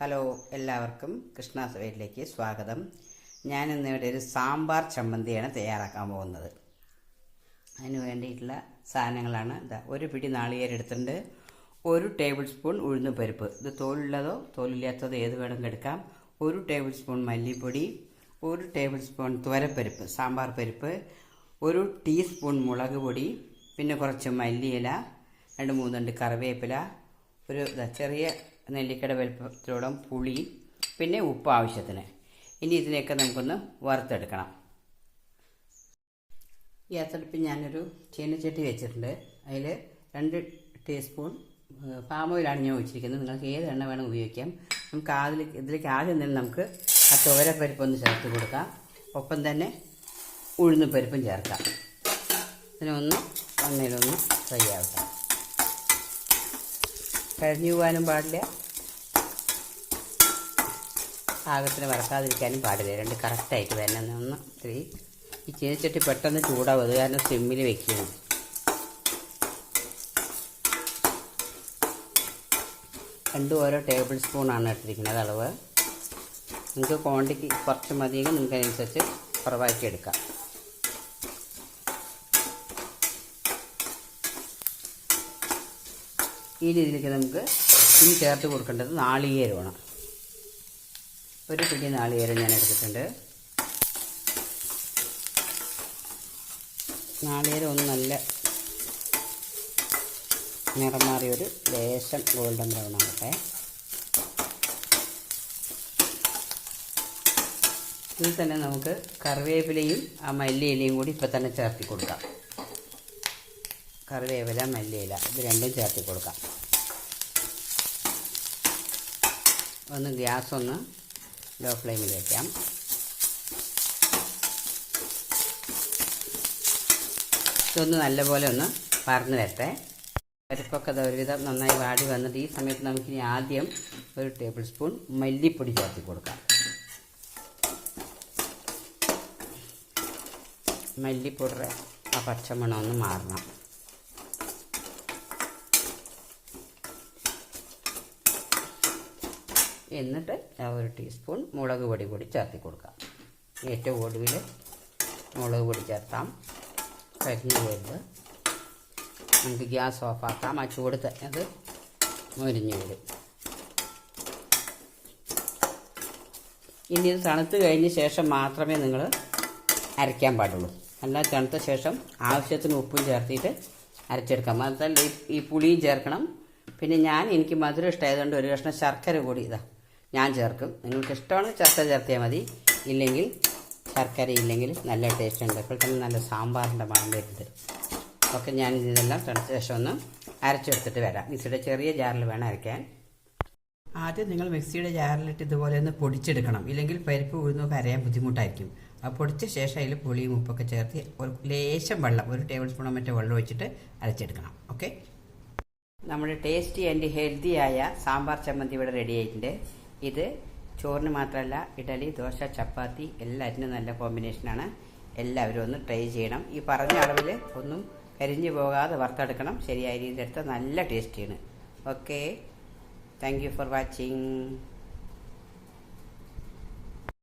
Hello, എല്ലാവർക്കും കൃഷ്ണാസ് വീട്ടിലേക്ക് സ്വാഗതം. ഞാനിന്നിവിടെ ഒരു സാമ്പാർ ചമ്മന്തിയാണ് തയ്യാറാക്കാൻ പോകുന്നത്. അതിന് വേണ്ടിയിട്ടുള്ള സാധനങ്ങളാണ് ഒരു പിടി നാളികേരം എടുത്തിട്ടുണ്ട്, 1 ടേബിൾ സ്പൂൺ ഉഴുന്ന് പരിപ്പ്, ഇത് തോലുള്ളതോ തോലില്ലാത്തതോ ഏത് വേണമെങ്കിൽ എടുക്കാം, 1 ടേബിൾ സ്പൂൺ മല്ലിപ്പൊടി, 1 ടേബിൾ സ്പൂൺ തുവരപ്പരിപ്പ് സാമ്പാർ പരിപ്പ്, 1 ടീസ്പൂൺ മുളക് പൊടി, പിന്നെ കുറച്ച് മല്ലിയില, 2-3 കറിവേപ്പില, ഒരു ചെറിയ നെല്ലിക്കയുടെ വലുപ്പത്തിലോളം പുളി, പിന്നെ ഉപ്പ് ആവശ്യത്തിന്. ഇനി ഇതിനെയൊക്കെ നമുക്കൊന്ന് വറുത്തെടുക്കണം. ഗ്യാസടുപ്പിൽ ഞാനൊരു ചീനച്ചട്ടി വെച്ചിട്ടുണ്ട്. അതിൽ 2 ടീസ്പൂൺ പാം ഓയിലാണ് ഞാൻ ഒഴിച്ചിരിക്കുന്നത്. നിങ്ങൾക്ക് ഏത് എണ്ണ വേണം ഉപയോഗിക്കാം. നമുക്ക് ഇതിലേക്ക് ആദ്യം തന്നെ നമുക്ക് ആ തുവരപ്പരിപ്പൊന്ന് ചേർത്ത് കൊടുക്കാം. ഒപ്പം തന്നെ ഉഴുന്ന് പരിപ്പും ചേർക്കാം. ഇതിനൊന്ന് എണ്ണയിലൊന്ന് ഫ്രൈ ആവട്ടെ. കരിഞ്ഞു പോകാനും പാടില്ല, പാകത്തിന് വറക്കാതിരിക്കാനും പാടില്ല. 2 കറക്റ്റായിട്ട് വരണം. ഒന്ന് ഈ ചീനച്ചട്ടി പെട്ടെന്ന് ചൂടാവും, അത് കാരണം സിമ്മിൽ വെക്കുന്നു. ഓരോ ടേബിൾ സ്പൂണാണ് ഇട്ടിരിക്കുന്നത് അളവ്. നിങ്ങൾക്ക് ക്വാണ്ടിറ്റി കുറച്ച് മതിയെങ്കിൽ നിങ്ങൾക്ക് അതിനനുസരിച്ച് കുറവാക്കി എടുക്കാം. ഈ രീതിയിലേക്ക് നമുക്ക് ഇനി ചേർത്ത് കൊടുക്കേണ്ടത് നാളികേരമാണ്. 1 പിടി നാളികേരം ഞാൻ എടുത്തിട്ടുണ്ട്. നാളികേരം ഒന്ന് നല്ല നിറം മാറിയൊരു ലേശം ഗോൾഡൻ ബ്രൗൺ ആകട്ടെ. ഇതിൽ തന്നെ നമുക്ക് കറിവേപ്പിലയും ആ മല്ലിയിലയും കൂടി ഇപ്പം തന്നെ ചേർത്തി കൊടുക്കാം. കറിവേപ്പില, മല്ലിയില ഇത് രണ്ടും ചേർത്തി കൊടുക്കാം. ഒന്ന് ഗ്യാസ് ഒന്ന് ലോ ഫ്ലെയിമിൽ വയ്ക്കാം. ഇതൊന്ന് നല്ലപോലെ ഒന്ന് പറന്ന് വരട്ടെ. പരിപ്പൊക്കെ ഒരുവിധം നന്നായി വാടി വന്നിട്ട് ഈ സമയത്ത് നമുക്കിനി ആദ്യം 1 ടേബിൾ സ്പൂൺ മല്ലിപ്പൊടി ചേർത്തി കൊടുക്കാം. മല്ലിപ്പൊടിയുടെ ആ പച്ചമണം ഒന്ന് മാറണം. എന്നിട്ട് 1 ടീസ്പൂൺ മുളക് പൊടി കൂടി ചേർത്തി കൊടുക്കാം. ഏറ്റവും ഒടുവിൽ മുളക് പൊടി ചേർത്താം. കരിഞ്ഞു പോയത് നമുക്ക് ഗ്യാസ് ഓഫാക്കാം. ആ ചൂട് അത് മൊരിഞ്ഞു വരും. ഇനി ഇത് തണുത്ത് കഴിഞ്ഞ ശേഷം മാത്രമേ നിങ്ങൾ അരയ്ക്കാൻ പാടുള്ളൂ. അല്ല, തണുത്ത ശേഷം ആവശ്യത്തിന് ഉപ്പും ചേർത്തിട്ട് അരച്ചെടുക്കാം. അതല്ല ഈ പുളിയും ചേർക്കണം. പിന്നെ എനിക്ക് മധുരം ഇഷ്ടമായതുകൊണ്ട് 1 കഷ്ണം ശർക്കര കൂടി ഞാൻ ചേർക്കും. നിങ്ങൾക്ക് ഇഷ്ടമാണെങ്കിൽ ശർക്കര ചേർത്തിയാൽ മതി. ഇല്ലെങ്കിൽ ശർക്കര ഇല്ലെങ്കിൽ നല്ല ടേസ്റ്റ് ഉണ്ട്. ഇപ്പോൾ തന്നെ നല്ല സാമ്പാറിൻ്റെ മണം വരുന്നത്. ഓക്കെ, ഞാൻ ഇതെല്ലാം തണുത്ത ശേഷം ഒന്ന് അരച്ചെടുത്തിട്ട് വരാം. മിക്സിയുടെ ചെറിയ ജാറിൽ വേണം അരയ്ക്കാൻ. ആദ്യം നിങ്ങൾ മിക്സിയുടെ ജാറിലിട്ട് ഇതുപോലെ ഒന്ന് പൊടിച്ചെടുക്കണം. ഇല്ലെങ്കിൽ പരിപ്പ് ഉഴുന്നൊക്കെ അരയാൻ ബുദ്ധിമുട്ടായിരിക്കും. ആ പൊടിച്ച ശേഷം അതിൽ പുളിയും ഉപ്പൊക്കെ ചേർത്ത് ഒരു ലേശം വെള്ളം, 1 ടേബിൾ സ്പൂണോ മറ്റോ വെള്ളം ഒഴിച്ചിട്ട് അരച്ചെടുക്കണം. ഓക്കെ, നമ്മുടെ ടേസ്റ്റി ആൻഡ് ഹെൽത്തിയായ സാമ്പാർ ചമ്മന്തി ഇവിടെ റെഡി ആയിട്ടുണ്ട്. ഇത് ചോറിന് മാത്രമല്ല, ഇഡലി, ദോശ, ചപ്പാത്തി എല്ലാറ്റിനും നല്ല കോമ്പിനേഷനാണ്. എല്ലാവരും ഒന്ന് ട്രൈ ചെയ്യണം. ഈ പറഞ്ഞ അളവിൽ ഒന്നും കരിഞ്ഞു പോകാതെ വറുത്തെടുക്കണം. ശരിയായ രീതിയിൽ എടുത്താൽ നല്ല ടേസ്റ്റിയാണ്. Okay, thank you for watching.